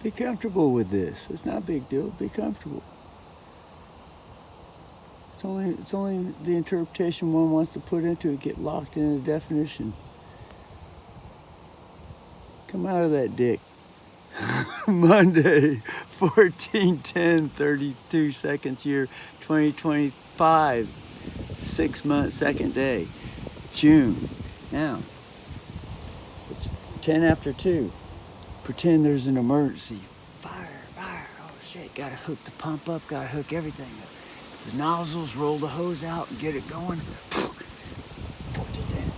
Be comfortable with this. It's not a big deal. Be comfortable. It's only the interpretation one wants to put into it, get locked in a definition. Come out of that dick. Monday, 14/10/32 seconds year 2025, 6 months, second day, June. Now, it's 10 after 2. Pretend there's an emergency. Fire, fire. Oh shit, gotta hook the pump up, gotta hook everything up. The nozzles, roll the hose out and get it going. 14/10.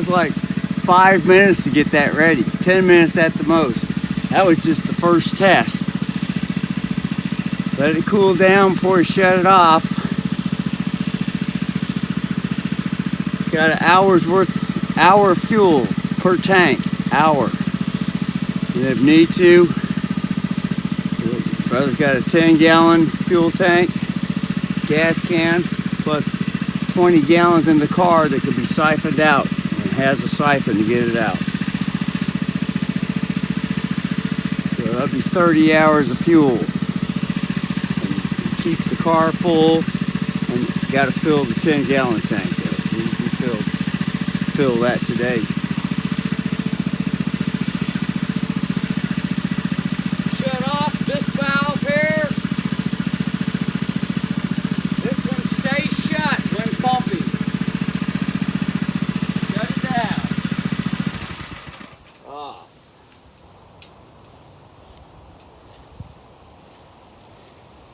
like 5 minutes to get that ready, 10 minutes at the most. That was just the first test. Let it cool down before you shut it off. It's got an hour fuel per tank, hour. And if need to, brother's got a 10-gallon fuel tank, gas can, plus 20 gallons in the car that could be siphoned out. It has a siphon to get it out. So that'll be 30 hours of fuel. And it keeps the car full, and you gotta fill the 10-gallon tank. We fill that today. Shut off this valve here. This one stays shut when pumping. Shut it down. Off.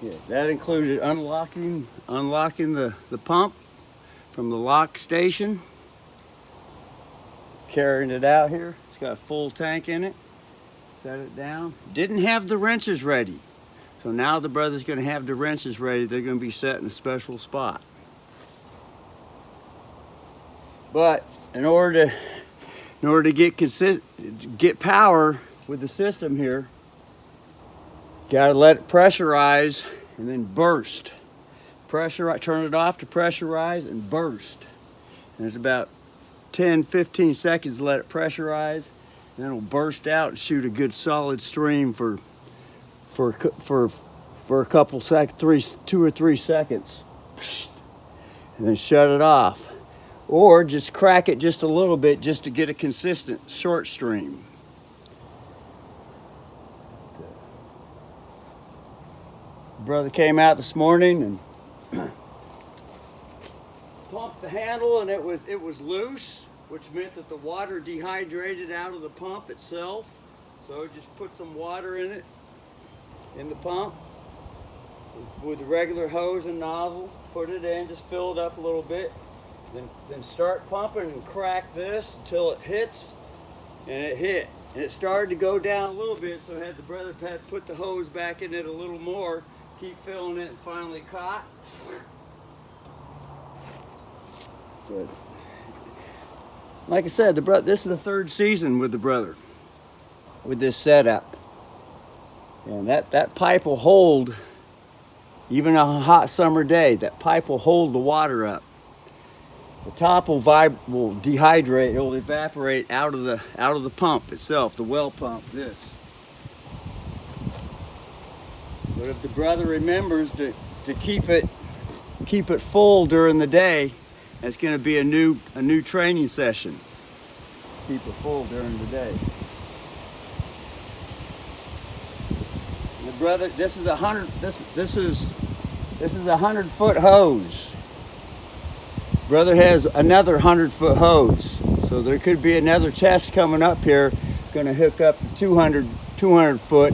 Yeah, that included unlocking the pump from the lock station. Carrying it out here. It's got a full tank in it. Set it down. Didn't have the wrenches ready. So now the brother's going to have the wrenches ready. They're going to be set in a special spot. But in order to get power with the system here, got to let it pressurize and then burst. Turn it off to pressurize and burst. And it's about 10-15 seconds to let it pressurize, and then it'll burst out and shoot a good solid stream for a couple seconds, 2 or 3 seconds, and then shut it off, or just crack it just a little bit just to get a consistent short stream. Brother came out this morning and pumped the handle, and it was loose, which meant that the water dehydrated out of the pump itself. So just put some water in it, in the pump, with the regular hose and nozzle. Put it in, just fill it up a little bit, then start pumping and crack this until it hits, and it hit. And it started to go down a little bit, so the brother had to put the hose back in it a little more, keep filling it, and finally caught. But like I said, this is the 3rd season with the brother, with this setup. And that pipe will hold, even a hot summer day, that pipe will hold the water up. The top will dehydrate, it will evaporate out of the pump itself, the well pump, this. But if the brother remembers to keep it full during the day, it's going to be a new training session. Keep it full during the day. The brother, this is a 100-foot hose. Brother has another 100-foot hose, so there could be another test coming up here. Going to hook up the 200 foot,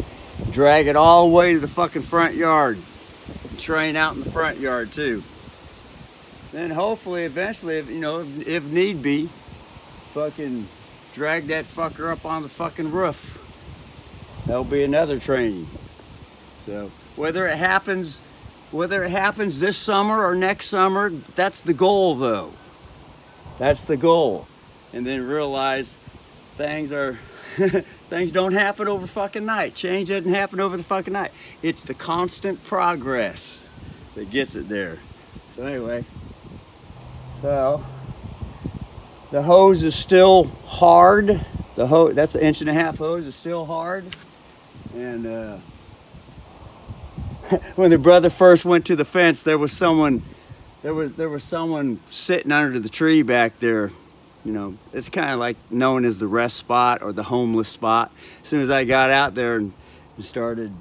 drag it all the way to the fucking front yard, and train out in the front yard too. Then hopefully, eventually, if need be, fucking drag that fucker up on the fucking roof. That'll be another training. So whether it happens this summer or next summer, that's the goal though. That's the goal. And then realize things don't happen over fucking night. Change doesn't happen over the fucking night. It's the constant progress that gets it there. So anyway. So the hose is still hard. That's an 1.5-inch hose, is still hard. And when the brother first went to the fence, there was someone sitting under the tree back there. It's kind of like known as the rest spot or the homeless spot. As soon as I got out there and started,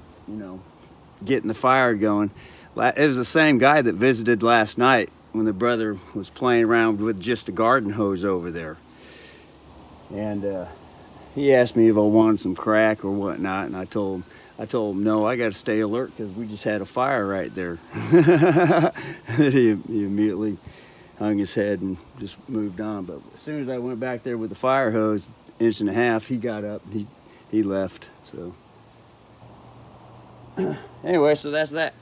getting the fire going, it was the same guy that visited last night when the brother was playing around with just a garden hose over there. And he asked me if I wanted some crack or whatnot, and I told him no, I got to stay alert because we just had a fire right there. And he immediately hung his head and just moved on. But as soon as I went back there with the fire hose, 1.5 inches, he got up and he left. So anyway, so that's that.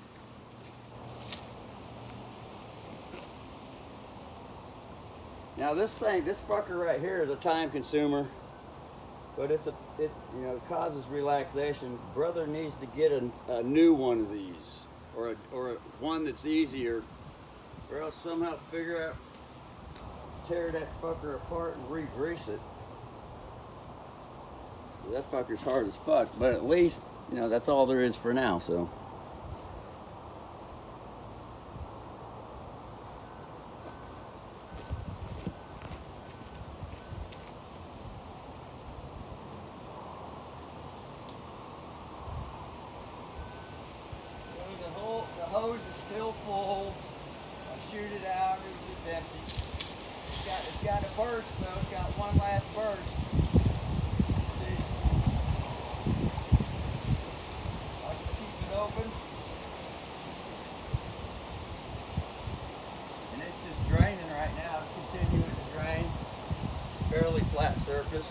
Now this fucker right here is a time consumer, but it causes relaxation. Brother needs to get a new one of these, or one that's easier, or else somehow figure out, tear that fucker apart and re-grease it. That fucker's hard as fuck, but at least, that's all there is for now, so. The hose is still full. I shoot it out, it's empty. It's got a burst though, it's got one last burst. See? I'll just keep it open. And it's just draining right now, it's continuing to drain. Fairly flat surface.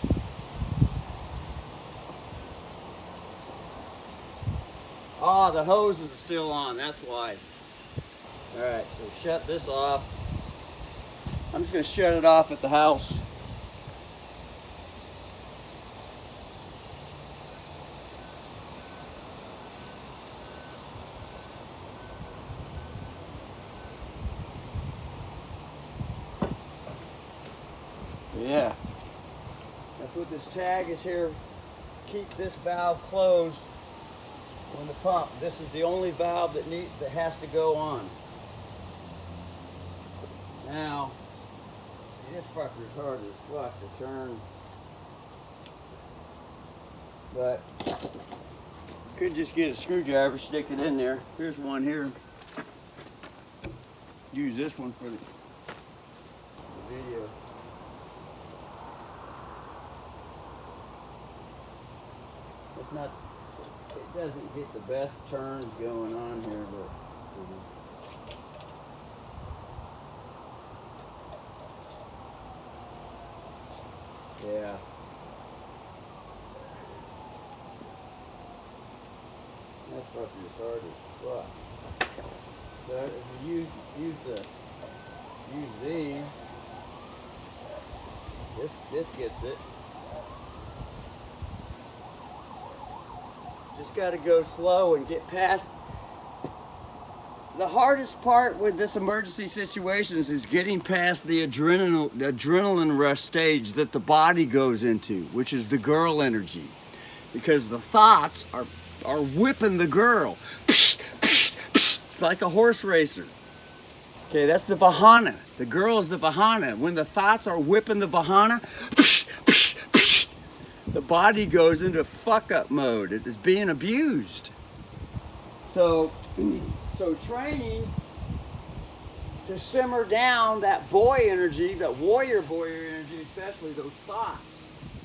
Ah, the hose is still on, that's why. Alright, so shut this off. I'm just going to shut it off at the house. Yeah. That's what this tag is here. Keep this valve closed. When the pump, this is the only valve that has to go on. Now, see, this fucker's hard as fuck to turn, but could just get a screwdriver, stick it in there. Here's one here. Use this one for the video. It's not. It doesn't get the best turns going on here, but yeah. That fucker is hard as fuck. But if you use these, this gets it. Just got to go slow and get past. The hardest part with this emergency situations is getting past the adrenaline rush stage that the body goes into, which is the girl energy, because the thoughts are whipping the girl. It's like a horse racer. Okay, that's the Vahana. The girl is the Vahana. When the thoughts are whipping the Vahana, the body goes into fuck-up mode. It is being abused. So training to simmer down that boy energy, that warrior energy, especially those thoughts.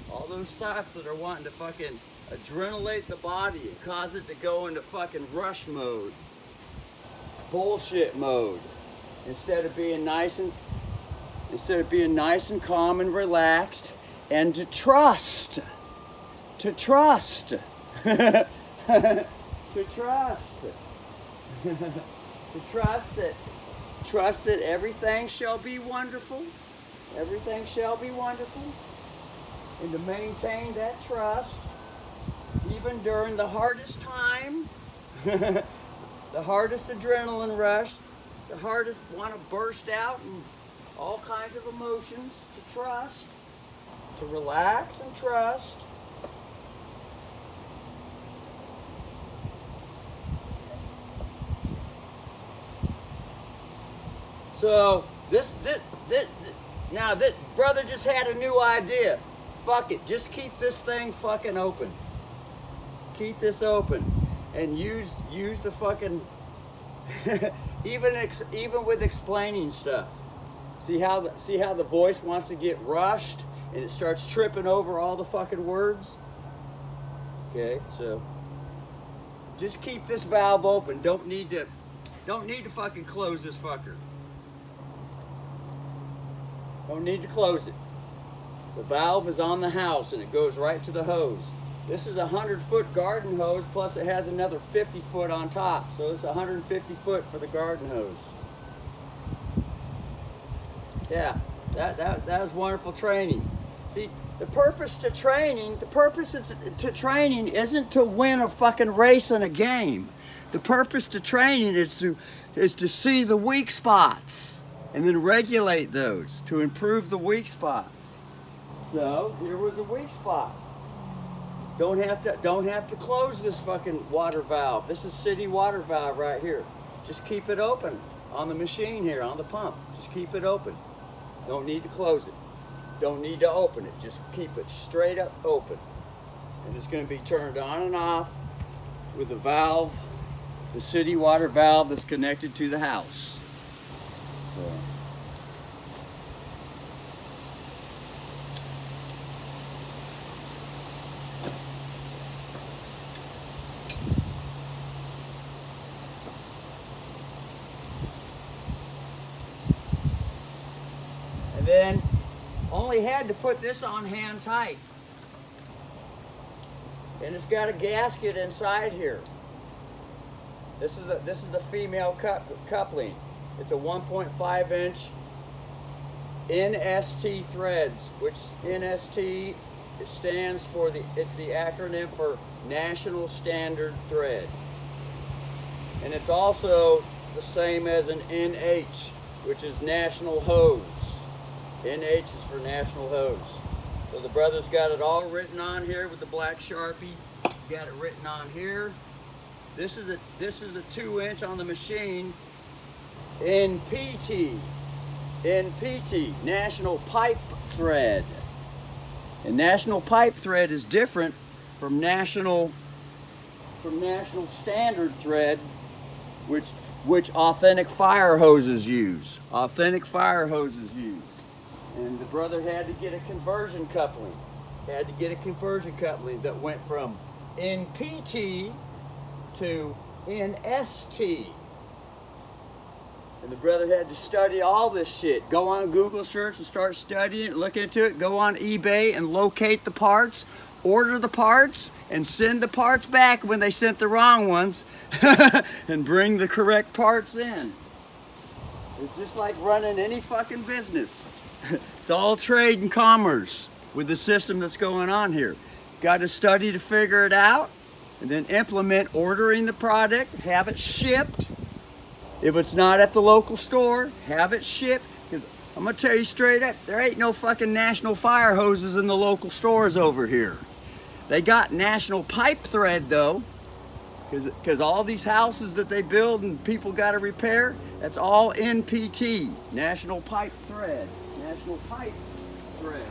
All those thoughts that are wanting to fucking adrenalate the body and cause it to go into fucking rush mode, bullshit mode, instead of being nice and calm and relaxed, and to trust to trust that everything shall be wonderful, and to maintain that trust even during the hardest time, the hardest adrenaline rush, the hardest want to burst out and all kinds of emotions. To trust, to relax and trust. So now this brother just had a new idea. Fuck it, just keep this thing fucking open. Keep this open, and use the fucking even with explaining stuff. See how the voice wants to get rushed and it starts tripping over all the fucking words. Okay, so just keep this valve open. Don't need to fucking close this fucker. Don't need to close it. The valve is on the house and it goes right to the hose. This is a 100-foot garden hose, plus it has another 50 foot on top. So it's 150 foot for the garden hose. Yeah, that was wonderful training. See, the purpose to training isn't to win a fucking race in a game. The purpose to training is to see the weak spots and then regulate those to improve the weak spots. So here was a weak spot. Don't have to close this fucking water valve. This is city water valve right here. Just keep it open on the machine here, on the pump. Just keep it open. Don't need to close it. Don't need to open it. Just keep it straight up open. And it's going to be turned on and off with the valve, the city water valve that's connected to the house. So. And then only had to put this on hand tight. And it's got a gasket inside here. This is the female coupling. It's a 1.5 inch NST threads, which NST stands for it's the acronym for National Standard Thread. And it's also the same as an NH, which is National Hose. NH is for National Hose. So the brother's got it all written on here with the black Sharpie. Got it written on here. This is a 2-inch on the machine. NPT, National Pipe Thread. And National Pipe Thread is different from National Standard Thread, which authentic fire hoses use. Authentic fire hoses use. And the brother had to get a conversion coupling. That went from NPT to NST. And the brother had to study all this shit. Go on Google search and start studying it, look into it. Go on eBay and locate the parts, order the parts, and send the parts back when they sent the wrong ones, and bring the correct parts in. It's just like running any fucking business. It's all trade and commerce with the system that's going on here. Got to study to figure it out, and then implement ordering the product, have it shipped. If it's not at the local store, have it shipped. Because I'm going to tell you straight up, there ain't no fucking National Fire Hoses in the local stores over here. They got National Pipe Thread though, because all these houses that they build and people got to repair, that's all NPT, National Pipe Thread. National Pipe Thread.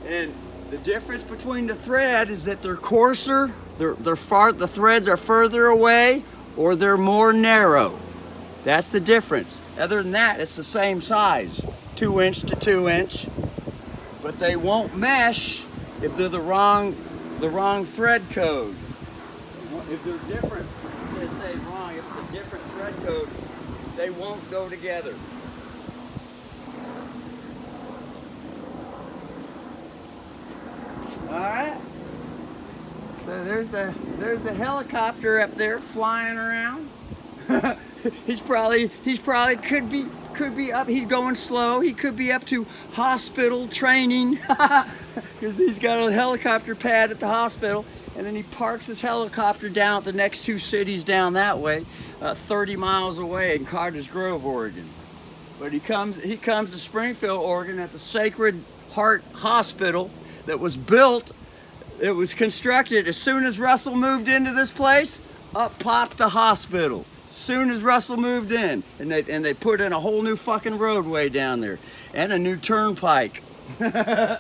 And the difference between the thread is that they're coarser, the threads are further away, or they're more narrow. That's the difference. Other than that, it's the same size, 2-inch to 2-inch, but they won't mesh if they're the wrong thread code. If they're different, say wrong, if it's a different thread code, they won't go together. All right. So there's the helicopter up there flying around. he's probably could be up. He's going slow. He could be up to hospital training because he's got a helicopter pad at the hospital, and then he parks his helicopter down at the next 2 cities down that way, 30 miles away in Carter's Grove, Oregon. But he comes to Springfield, Oregon, at the Sacred Heart Hospital. That was built, it was constructed as soon as Russell moved into this place. Up popped the hospital. Soon as Russell moved in, and they put in a whole new fucking roadway down there and a new turnpike. As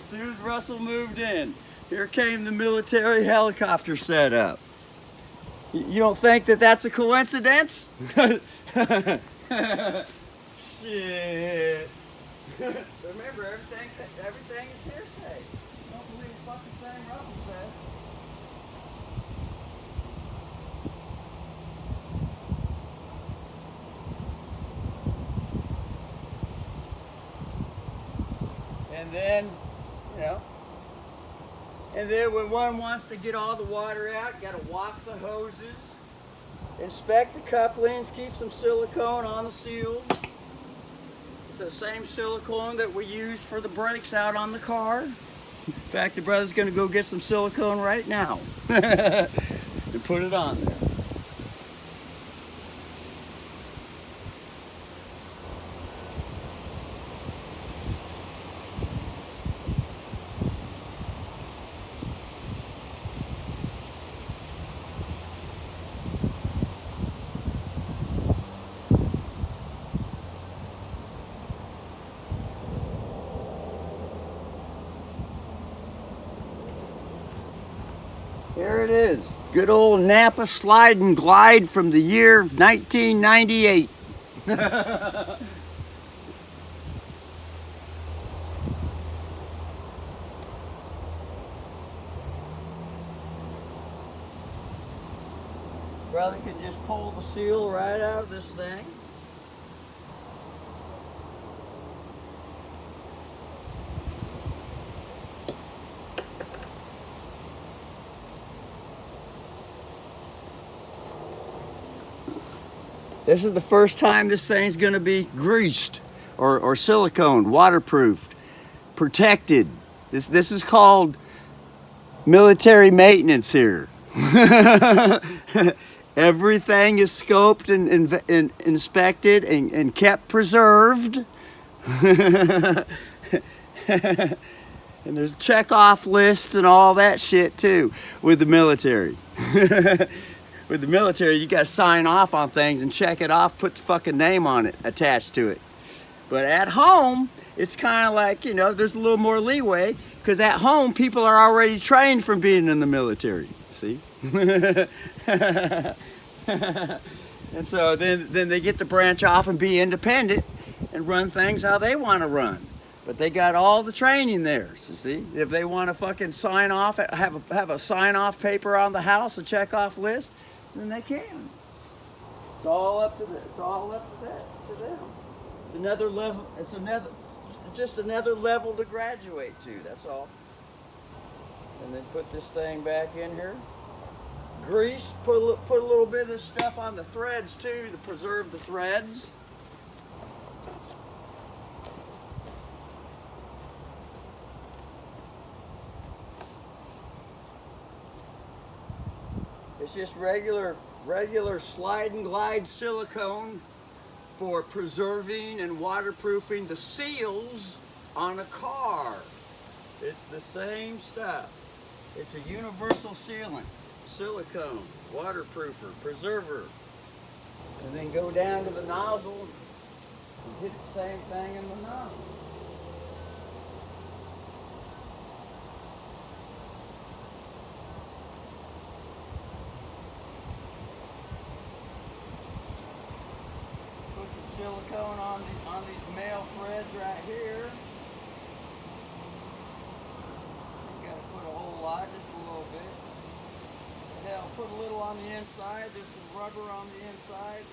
soon as Russell moved in, here came the military helicopter setup. You don't think that that's a coincidence? Shit. Remember, everything is hearsay. Don't believe the fucking thing Russell says. And then, you know, and then when one wants to get all the water out, you got to walk the hoses, inspect the couplings, keep some silicone on the seals. It's the same silicone that we used for the brakes out on the car. In fact, the brother's going to go get some silicone right now and put it on there. Here it is. Good old Napa Slide and Glide from the year 1998. Brother can just pull the seal right out of this thing. This is the first time this thing's gonna be greased or silicone, waterproofed, protected. This is called military maintenance here. Everything is scoped and inspected and kept preserved. And there's check-off lists and all that shit too with the military. With the military, you got to sign off on things and check it off, put the fucking name on it, attached to it. But at home, it's kind of like, you know, there's a little more leeway because at home, people are already trained from being in the military, see? And so then they get to branch off and be independent and run things how they want to run. But they got all the training there, you see? If they want to fucking sign off, have a sign-off paper on the house, a check-off list, then they can. It's all up to them. It's another level. It's just another level to graduate to. That's all. And then put this thing back in here. Grease. Put a little bit of this stuff on the threads too to preserve the threads. It's just regular slide and glide silicone for preserving and waterproofing the seals on a car. It's the same stuff. It's a universal sealant, silicone, waterproofer, preserver. And then go down to the nozzle and hit the same thing in the nozzle. Silicone on these male threads right here. You gotta put a whole lot, just a little bit. Hell, put a little on the inside. There's some rubber on the inside.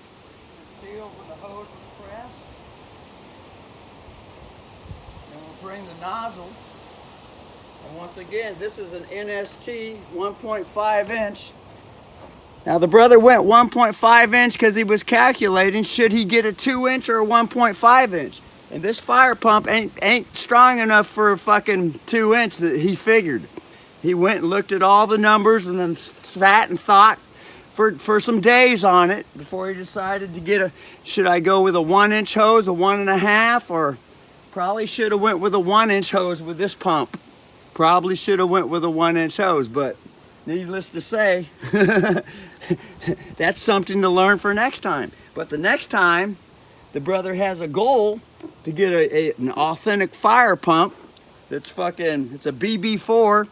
And seal with the hose with the press. And we'll bring the nozzle. And once again, this is an NST 1.5 inch. Now the brother went 1.5 inch because he was calculating should he get a 2 inch or a 1.5 inch. And this fire pump ain't strong enough for a fucking 2 inch that he figured. He went and looked at all the numbers and then sat and thought for some days on it before he decided to get should I go with a 1 inch hose, a 1.5, or probably should have went with a 1 inch hose with this pump. Probably should have went with a 1 inch hose, but needless to say, that's something to learn for next time. But the next time, the brother has a goal to get an authentic fire pump that's fucking, it's a BB4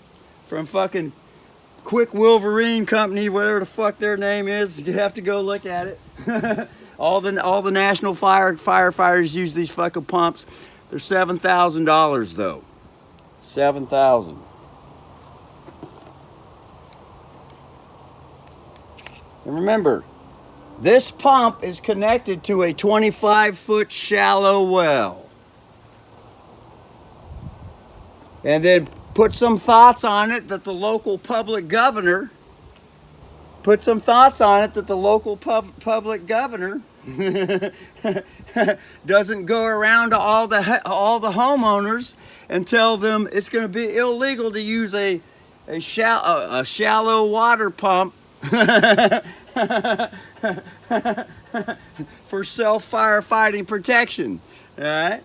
from fucking Quick Wolverine Company, whatever the fuck their name is. You have to go look at it. all the national firefighters use these fucking pumps. They're $7,000 though. $7,000. And remember, this pump is connected to a 25-foot shallow well. And then put some thoughts on it that the local public governor public governor doesn't go around to all the homeowners and tell them it's going to be illegal to use a shallow water pump for self-firefighting protection. All right,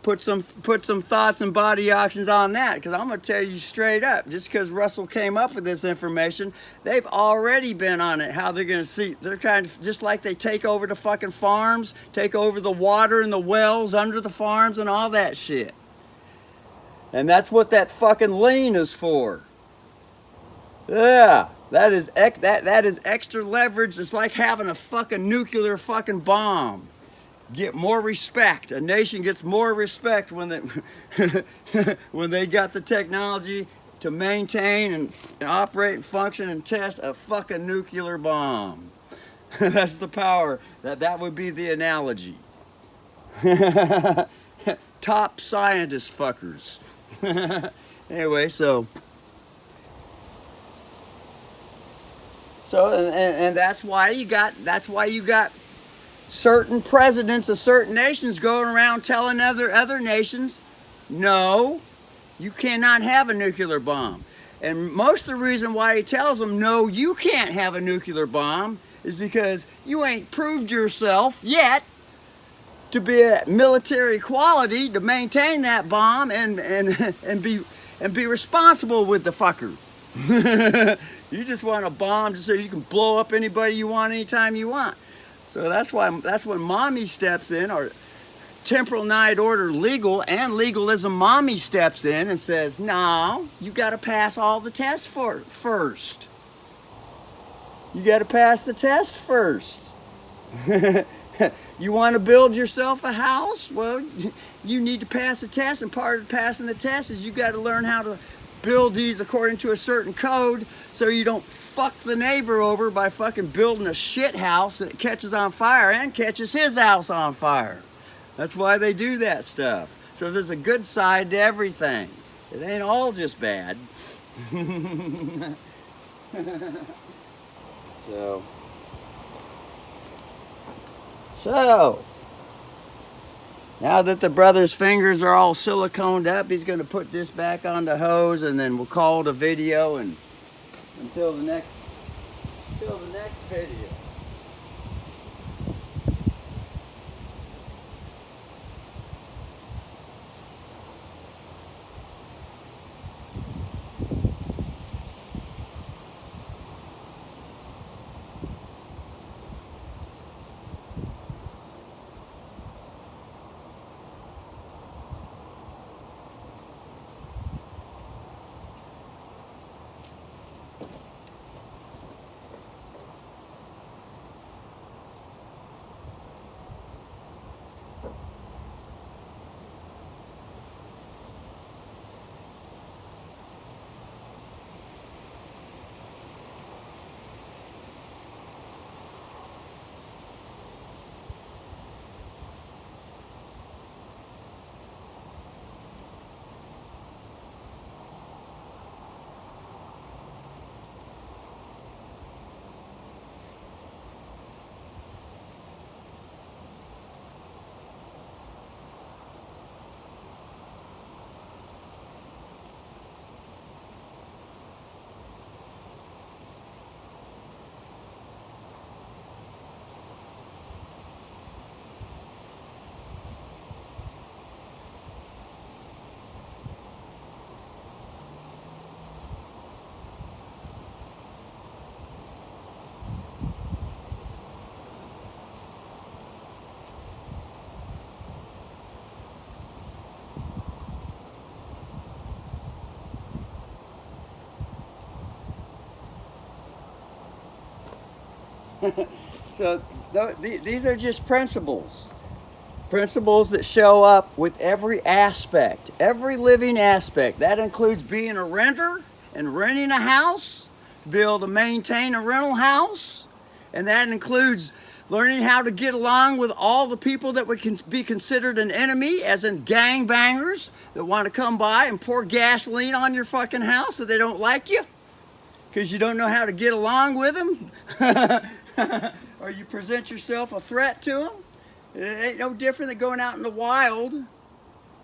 put some thoughts and body actions on that, because I'm going to tell you straight up, just because Russell came up with this information, they've already been on it. How they're going to see, they're kind of just like they take over the fucking farms, take over the water and the wells under the farms and all that shit. And that's what that fucking lien is for. Yeah, that is extra leverage. It's like having a fucking nuclear fucking bomb. Get more respect. A nation gets more respect when they when they got the technology to maintain and operate and function and test a fucking nuclear bomb. That's the power. That would be the analogy. Top scientist fuckers. Anyway, so and that's why you got certain presidents of certain nations going around telling other nations, no, you cannot have a nuclear bomb. And most of the reason why he tells them, no, you can't have a nuclear bomb, is because you ain't proved yourself yet to be at military quality to maintain that bomb and be responsible with the fucker. You just want a bomb just so you can blow up anybody you want anytime you want. So that's when mommy steps in, or temporal night order legal and legalism mommy steps in and says, no, you got to pass all the tests first. You got to pass the test first. You want to build yourself a house? Well, you need to pass the test, and part of passing the test is you got to learn how to build these according to a certain code, so you don't fuck the neighbor over by fucking building a shit house that catches on fire and catches his house on fire. That's why they do that stuff. So there's a good side to everything. It ain't all just bad. So now that the brother's fingers are all siliconed up, he's going to put this back on the hose, and then we'll call it a video, and until the next video. So these are just principles that show up with every aspect, every living aspect. That includes being a renter and renting a house, to be able to maintain a rental house. And that includes learning how to get along with all the people that would be considered an enemy, as in gangbangers that want to come by and pour gasoline on your fucking house so they don't like you because you don't know how to get along with them. Or you present yourself a threat to them. It ain't no different than going out in the wild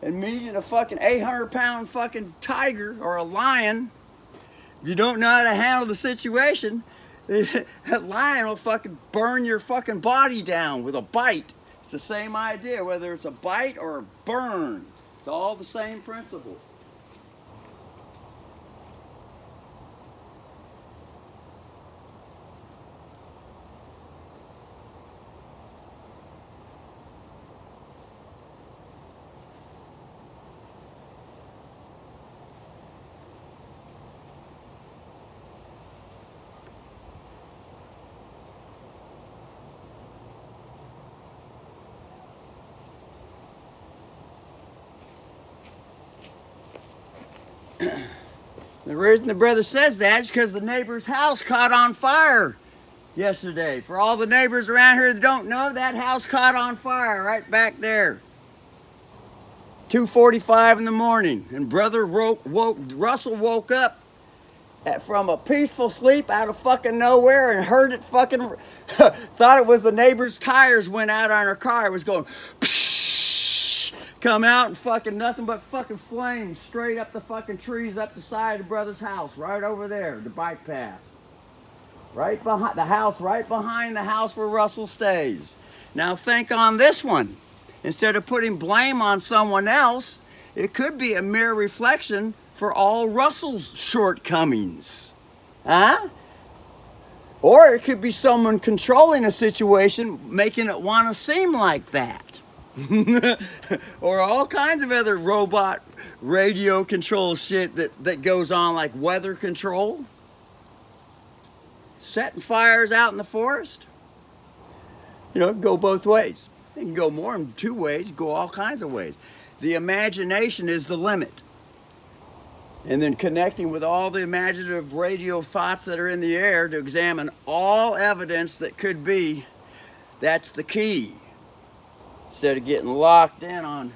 and meeting a fucking 800-pound fucking tiger or a lion. If you don't know how to handle the situation, that lion will fucking burn your fucking body down with a bite. It's the same idea, whether it's a bite or a burn. It's all the same principle. The reason the brother says that is because the neighbor's house caught on fire yesterday. For all the neighbors around here that don't know, that house caught on fire right back there. 2:45 in the morning, and Russell woke up from a peaceful sleep out of fucking nowhere and heard it fucking, thought it was the neighbor's tires went out on her car. It was going, come out and fucking nothing but fucking flames straight up the fucking trees up the side of the brother's house, right over there, the bike path. Right behind the house, right behind the house where Russell stays. Now think on this one. Instead of putting blame on someone else, it could be a mere reflection for all Russell's shortcomings. Huh? Or it could be someone controlling a situation, making it want to seem like that. Or all kinds of other robot radio control shit that goes on, like weather control. Setting fires out in the forest. You know, it can go both ways. It can go more than two ways, go all kinds of ways. The imagination is the limit. And then connecting with all the imaginative radio thoughts that are in the air to examine all evidence that could be, that's the key. Instead of getting locked in on,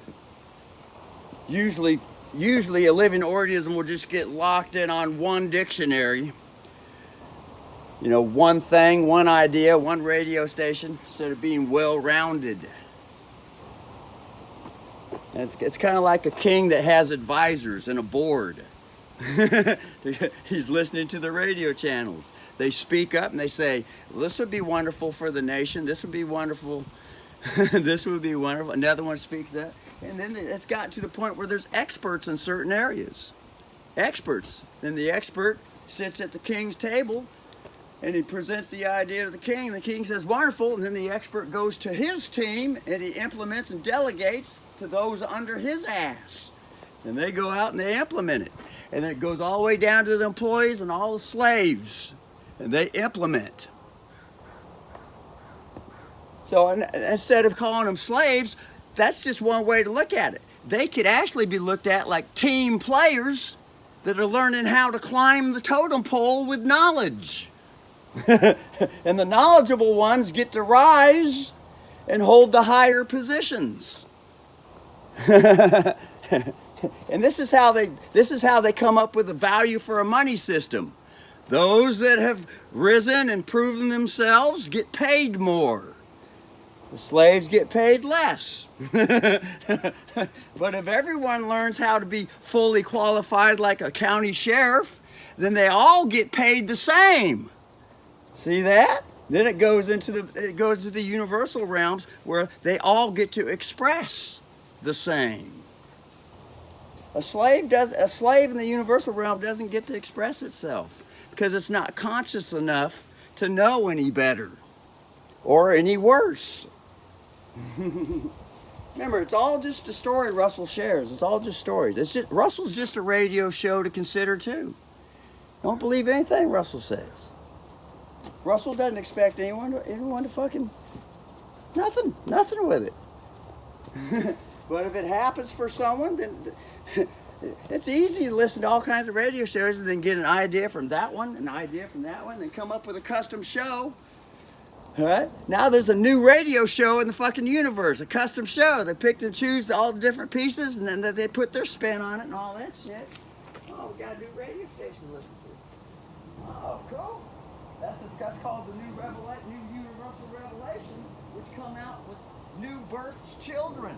usually a living organism will just get locked in on one dictionary. You know, one thing, one idea, one radio station, instead of being well-rounded. It's kind of like a king that has advisors and a board. He's listening to the radio channels. They speak up and they say, well, this would be wonderful for the nation. This would be wonderful. This would be wonderful. Another one speaks up. And then it's gotten to the point where there's experts in certain areas. Experts. Then the expert sits at the king's table and he presents the idea to the king. And the king says, wonderful. And then the expert goes to his team and he implements and delegates to those under his ass. And they go out and they implement it. And then it goes all the way down to the employees and all the slaves. And they implement. So instead of calling them slaves, that's just one way to look at it. They could actually be looked at like team players that are learning how to climb the totem pole with knowledge. And the knowledgeable ones get to rise and hold the higher positions. And this is how they come up with a value for a money system. Those that have risen and proven themselves get paid more. The slaves get paid less. But if everyone learns how to be fully qualified like a county sheriff, then they all get paid the same. See that? Then it goes into the universal realms where they all get to express the same. A slave in the universal realm doesn't get to express itself because it's not conscious enough to know any better or any worse. Remember, it's all just a story Russell shares. It's all just stories. Russell's just a radio show to consider too. Don't believe anything Russell says. Russell doesn't expect anyone to fucking nothing with it. But if it happens for someone, then it's easy to listen to all kinds of radio shows and then get an idea from that one, an idea from that one, and then come up with a custom show. All right? Now there's a new radio show in the fucking universe, a custom show. They picked and choose all the different pieces, and then they put their spin on it and all that shit. Oh, we got a new radio station to listen to. Oh, cool. That's called the New Universal Revelations, which come out with new birthed children.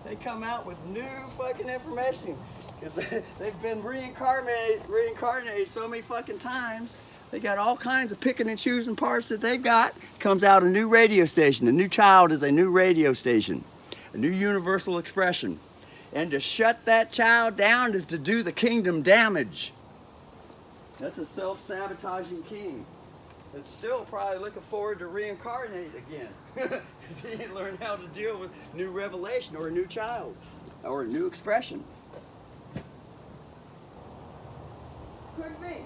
They come out with new fucking information because they've been reincarnated so many fucking times. They got all kinds of picking and choosing parts that they've got. Comes out a new radio station. A new child is a new radio station, a new universal expression. And to shut that child down is to do the kingdom damage. That's a self-sabotaging king that's still probably looking forward to reincarnate again because he ain't learned how to deal with new revelation or a new child or a new expression. Could be.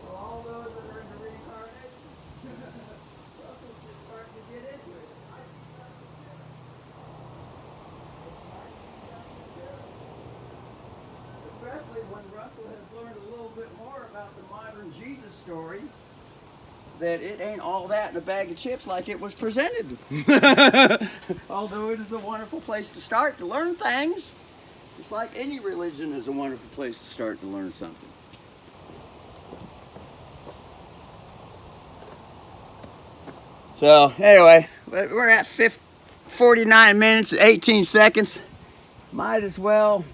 So all those that are into reincarnation, Russell's just starting to get into it. Especially when Russell has learned a little bit more about the modern Jesus story, that it ain't all that in a bag of chips like it was presented. Although it is a wonderful place to start to learn things. It's like any religion is a wonderful place to start to learn something. So anyway, we're at 49 minutes, 18 seconds. Might as well